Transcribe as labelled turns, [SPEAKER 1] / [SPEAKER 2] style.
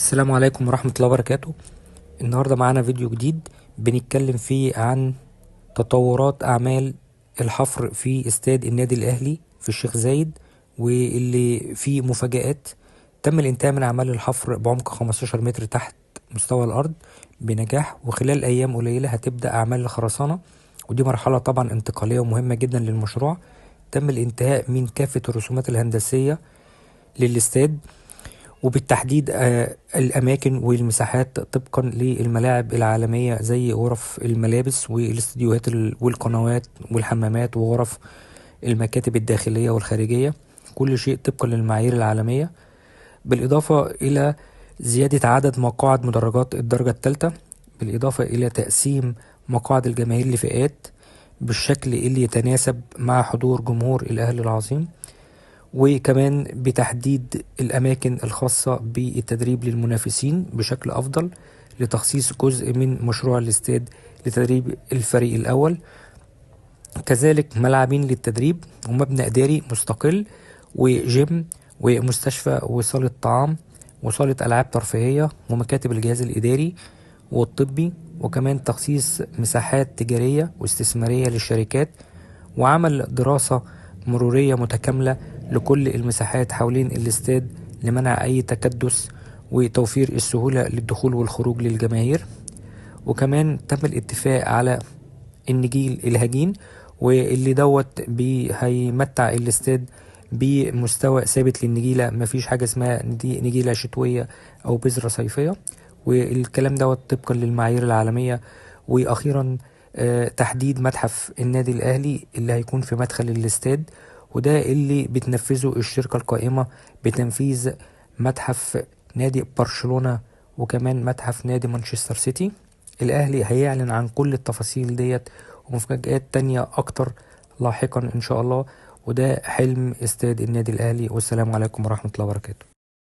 [SPEAKER 1] السلام عليكم ورحمة الله وبركاته. النهاردة معانا فيديو جديد بنتكلم فيه عن تطورات أعمال الحفر في استاد النادي الأهلي في الشيخ زايد، واللي فيه مفاجآت. تم الانتهاء من أعمال الحفر بعمق 15 متر تحت مستوى الأرض بنجاح، وخلال أيام قليلة هتبدأ أعمال الخرسانة، ودي مرحلة طبعا انتقالية ومهمة جدا للمشروع. تم الانتهاء من كافة الرسومات الهندسية للاستاد، وبالتحديد الأماكن والمساحات طبقا للملاعب العالمية زي غرف الملابس والاستديوهات والقنوات والحمامات وغرف المكاتب الداخلية والخارجية، كل شيء طبقا للمعايير العالمية، بالإضافة إلى زيادة عدد مقاعد مدرجات الدرجة الثالثة، بالإضافة إلى تقسيم مقاعد الجماهير لفئات بالشكل اللي يتناسب مع حضور جمهور الأهلي العظيم، وكمان بتحديد الأماكن الخاصة بالتدريب للمنافسين بشكل أفضل، لتخصيص جزء من مشروع الاستاد لتدريب الفريق الأول، كذلك ملعبين للتدريب ومبنى إداري مستقل وجيم ومستشفى وصالة طعام وصالة ألعاب ترفيهية ومكاتب الجهاز الإداري والطبي، وكمان تخصيص مساحات تجارية واستثمارية للشركات، وعمل دراسة مرورية متكاملة لكل المساحات حوالين الاستاد لمنع أي تكدس وتوفير السهولة للدخول والخروج للجماهير. وكمان تم الاتفاق على النجيل الهجين، واللي هيمتع الاستاد بمستوى ثابت للنجيلة، مفيش حاجة اسمها نجيلة شتوية أو بذرة صيفية، والكلام طبقا للمعايير العالمية. وأخيرا تحديد متحف النادي الأهلي اللي هيكون في مدخل الاستاد، وده اللي بتنفذه الشركة القائمة بتنفيذ متحف نادي برشلونة وكمان متحف نادي مانشستر سيتي. الأهلي هيعلن عن كل التفاصيل ديت ومفاجآت تانية أكتر لاحقا إن شاء الله، وده حلم استاد النادي الأهلي. والسلام عليكم ورحمة الله وبركاته.